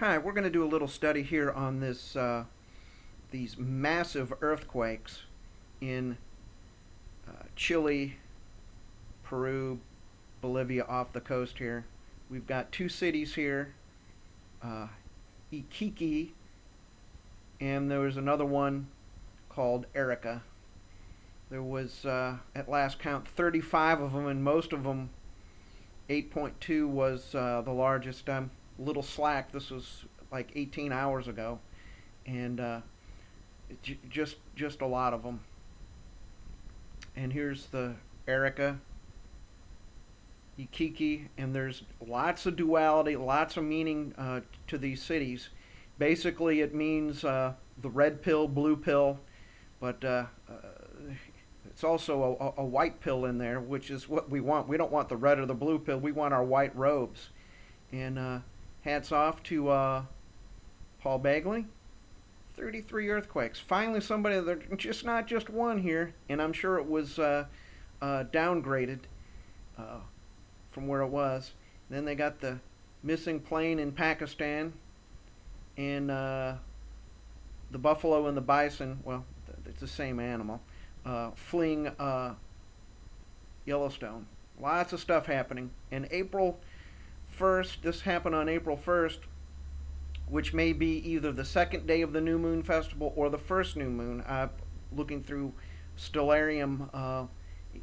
Hi, we're going to do a little study here on these massive earthquakes in Chile, Peru, Bolivia off the coast here. We've got two cities here, uh, Iquique, and there was another one called Arica. There was, at last count, 35 of them, and most of them, 8.2 was the largest. Little slack. This was like 18 hours ago, and just a lot of them. And here's the Arica, Iquique, and there's lots of duality, lots of meaning to these cities. Basically, it means the red pill, blue pill, but it's also a white pill in there, which is what we want. We don't want the red or the blue pill. We want our white robes. And hats off to Paul Bagley. 33 earthquakes. Finally, somebody, they're just not just one here, and I'm sure it was downgraded uh, from where it was. Then they got the missing plane in Pakistan, and the buffalo and the bison. Well, it's the same animal. Fleeing Yellowstone. Lots of stuff happening. And April 1st, this happened on April 1st, which may be either the second day of the new moon festival or the first new moon. Looking through Stellarium,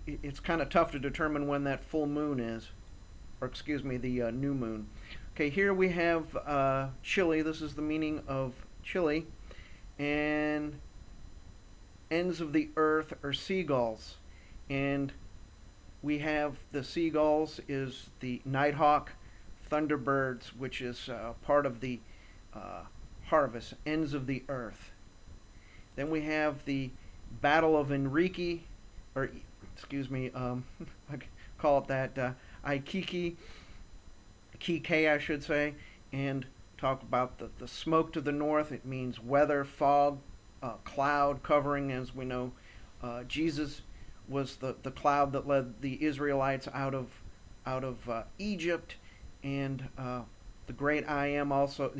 it's kind of tough to determine when that full moon is, or excuse me, the new moon. Okay, here we have Chile. This is the meaning of Chile. And ends of the earth are seagulls. And we have the seagulls is the nighthawk, thunderbirds, which is part of the harvest, ends of the earth. Then we have the Battle of Enrique, or excuse me, I call it that, Iquique, I should say, and talk about the smoke to the north. It means weather, fog, cloud covering. As we know, Jesus was the cloud that led the Israelites out of Egypt, and the great I am also,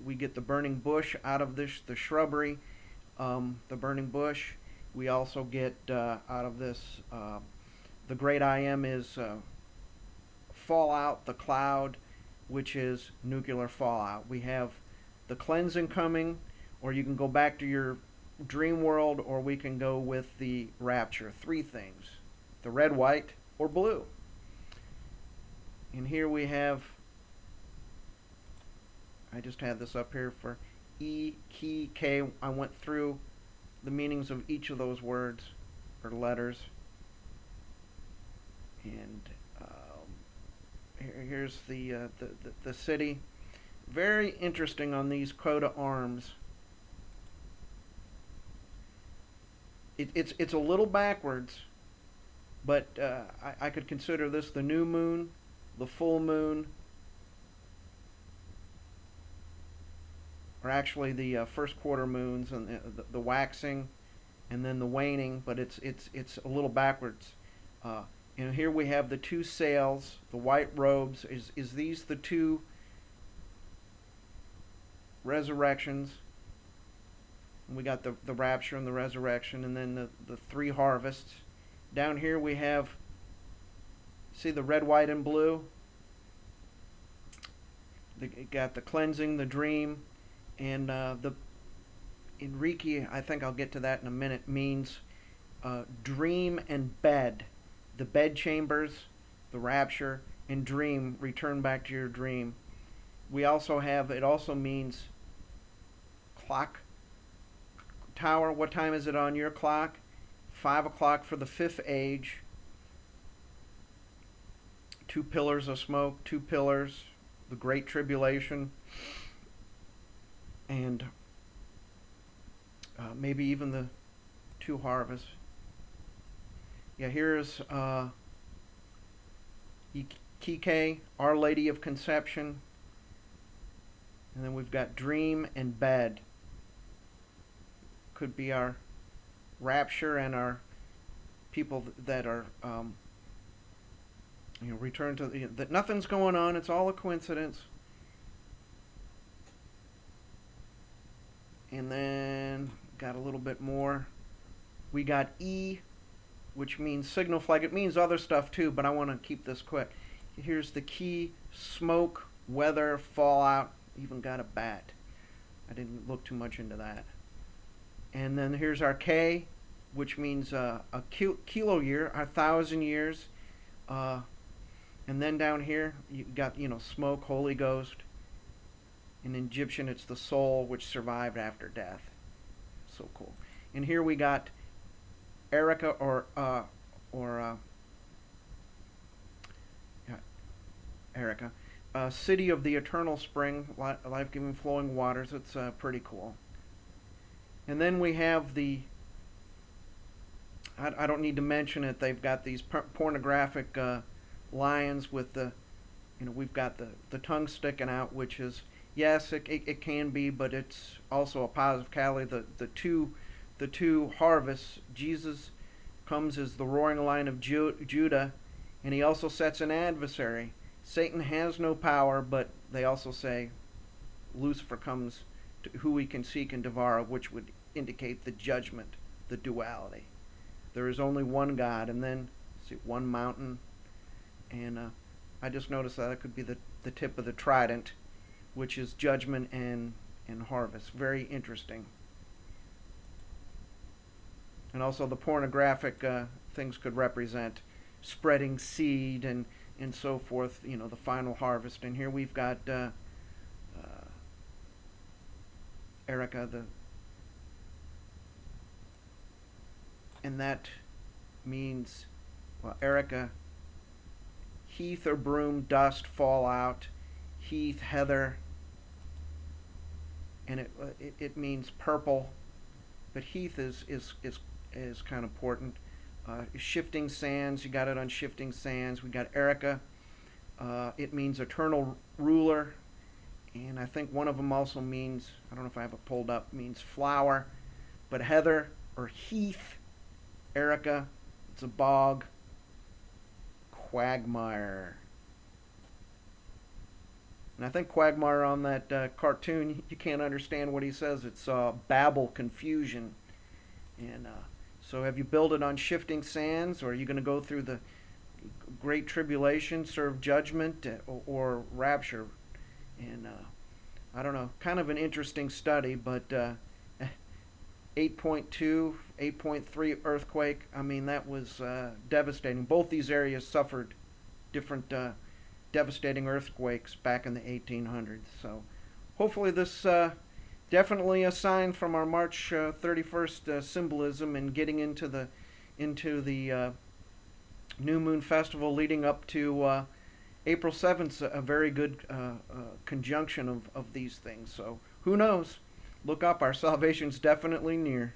we get the burning bush out of this, the shrubbery, the burning bush. We also get out of this, the great I am is fallout, the cloud, which is nuclear fallout. We have the cleansing coming, or you can go back to your dream world, or we can go with the rapture. Three things: the red, white, or blue. And here we have, I just had this up here for E, key, K. I went through the meanings of each of those words or letters. And here's the city. Very interesting on these coat of arms. It's a little backwards, but I could consider this the new moon, the full moon, or actually the first quarter moons, and the waxing, and then the waning. But it's a little backwards. And here we have the two sails, the white robes. Is these the two resurrections? And we got the rapture and the resurrection, and then the three harvests. Down here we have, see the red, white, and blue? Got the cleansing, the dream, and the Enrique, I think I'll get to that in a minute, means dream and bed. The bed chambers, the rapture, and dream, return back to your dream. We also have, it also means clock tower. What time is it on your clock? 5 o'clock for the fifth age. Two pillars of smoke, two pillars, the great tribulation, and maybe even the two harvests. Yeah, here's Iquique, Our Lady of Conception, and then we've got dream and bed. Could be our rapture and our people that are return to that nothing's going on. It's all a coincidence. And then got a little bit more. We got E, which means signal flag. It means other stuff too, but I want to keep this quick. Here's the key: smoke, weather, fallout. Even got a bat. I didn't look too much into that. And then here's our K, which means a kilo year, 1,000 years. And then down here you got, smoke, Holy Ghost. In Egyptian, it's the soul which survived after death. So cool. And here we got Arica Arica, city of the eternal spring, life-giving flowing waters. It's pretty cool. And then we have I don't need to mention it. They've got these pornographic lions with we've got the tongue sticking out, which is, yes, it can be, but it's also a positive catalyst. The two harvests. Jesus comes as the roaring lion of Judah, and he also sets an adversary. Satan has no power, but they also say Lucifer comes to who we can seek and devour, which would indicate the judgment, the duality. There is only one God, and then one mountain, and I just noticed that it could be the tip of the trident, which is judgment and harvest. Very interesting. And also the pornographic things could represent spreading seed and so forth, the final harvest. And here we've got Arica, and that means, Arica, heath or broom, dust, fallout, heath, heather, and it means purple, but heath is kind of important. Shifting sands, you got it on shifting sands. We got Arica. It means eternal ruler, and I think one of them also means, I don't know if I have it pulled up, means flower, but heather or heath, Arica, it's a bog. Quagmire. And I think Quagmire on that cartoon, you can't understand what he says. It's babble, confusion. And so have you built it on shifting sands, or are you going to go through the great tribulation, serve judgment, or rapture? And I don't know, kind of an interesting study, but 8.2, 8.3 earthquake, I mean, that was devastating. Both these areas suffered different devastating earthquakes back in the 1800s. So hopefully this definitely a sign from our March 31st symbolism and getting into the New Moon Festival leading up to April 7th, a very good conjunction of these things. So who knows? Look up, our salvation's definitely near.